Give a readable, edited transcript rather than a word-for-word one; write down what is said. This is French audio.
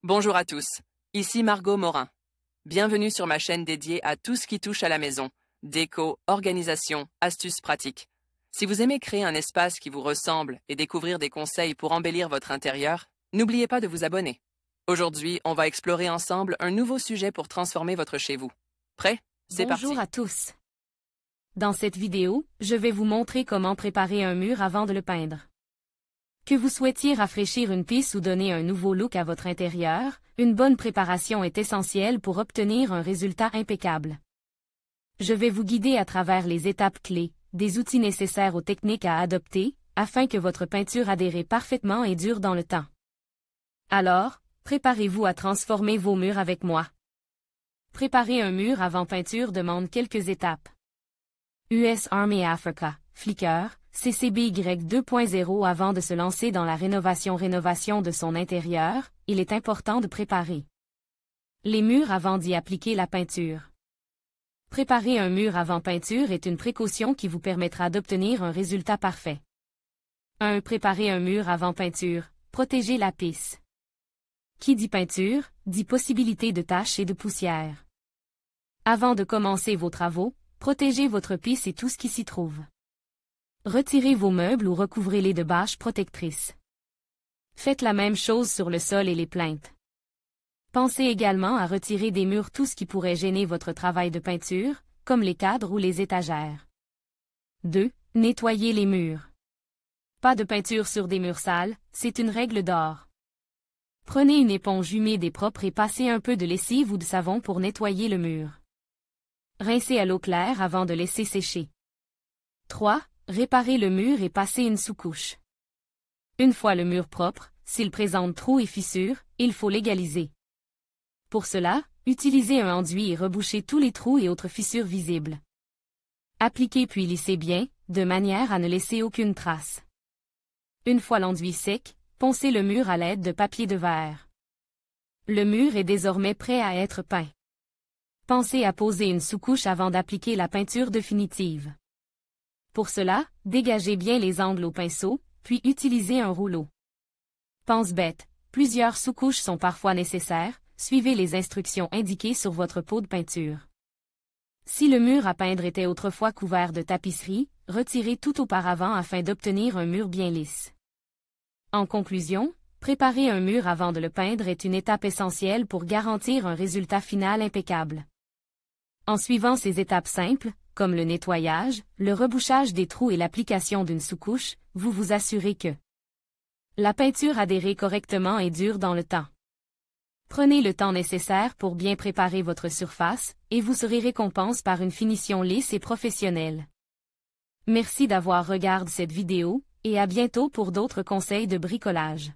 Bonjour à tous, ici Margot Morin. Bienvenue sur ma chaîne dédiée à tout ce qui touche à la maison, déco, organisation, astuces pratiques. Si vous aimez créer un espace qui vous ressemble et découvrir des conseils pour embellir votre intérieur, n'oubliez pas de vous abonner. Aujourd'hui, on va explorer ensemble un nouveau sujet pour transformer votre chez vous. Prêt? C'est parti! Bonjour à tous. Dans cette vidéo, je vais vous montrer comment préparer un mur avant de le peindre. Que vous souhaitiez rafraîchir une pièce ou donner un nouveau look à votre intérieur, une bonne préparation est essentielle pour obtenir un résultat impeccable. Je vais vous guider à travers les étapes clés, des outils nécessaires aux techniques à adopter, afin que votre peinture adhère parfaitement et dure dans le temps. Alors, préparez-vous à transformer vos murs avec moi. Préparer un mur avant peinture demande quelques étapes. US Army Africa, Flickr, CCBY 2.0. Avant de se lancer dans la rénovation de son intérieur, il est important de préparer les murs avant d'y appliquer la peinture. Préparer un mur avant peinture est une précaution qui vous permettra d'obtenir un résultat parfait. 1. Préparer un mur avant peinture, protéger la pièce. Qui dit peinture, dit possibilité de taches et de poussière. Avant de commencer vos travaux, protégez votre pièce et tout ce qui s'y trouve. Retirez vos meubles ou recouvrez-les de bâches protectrices. Faites la même chose sur le sol et les plinthes. Pensez également à retirer des murs tout ce qui pourrait gêner votre travail de peinture, comme les cadres ou les étagères. 2. Nettoyez les murs. Pas de peinture sur des murs sales, c'est une règle d'or. Prenez une éponge humide et propre et passez un peu de lessive ou de savon pour nettoyer le mur. Rincez à l'eau claire avant de laisser sécher. 3. Réparez le mur et passez une sous-couche. Une fois le mur propre, s'il présente trous et fissures, il faut l'égaliser. Pour cela, utilisez un enduit et rebouchez tous les trous et autres fissures visibles. Appliquez puis lissez bien, de manière à ne laisser aucune trace. Une fois l'enduit sec, poncez le mur à l'aide de papier de verre. Le mur est désormais prêt à être peint. Pensez à poser une sous-couche avant d'appliquer la peinture définitive. Pour cela, dégagez bien les angles au pinceau, puis utilisez un rouleau. Pense bête, plusieurs sous-couches sont parfois nécessaires, suivez les instructions indiquées sur votre pot de peinture. Si le mur à peindre était autrefois couvert de tapisserie, retirez tout auparavant afin d'obtenir un mur bien lisse. En conclusion, préparer un mur avant de le peindre est une étape essentielle pour garantir un résultat final impeccable. En suivant ces étapes simples, comme le nettoyage, le rebouchage des trous et l'application d'une sous-couche, vous vous assurez que la peinture adhère correctement et dure dans le temps. Prenez le temps nécessaire pour bien préparer votre surface, et vous serez récompensé par une finition lisse et professionnelle. Merci d'avoir regardé cette vidéo, et à bientôt pour d'autres conseils de bricolage.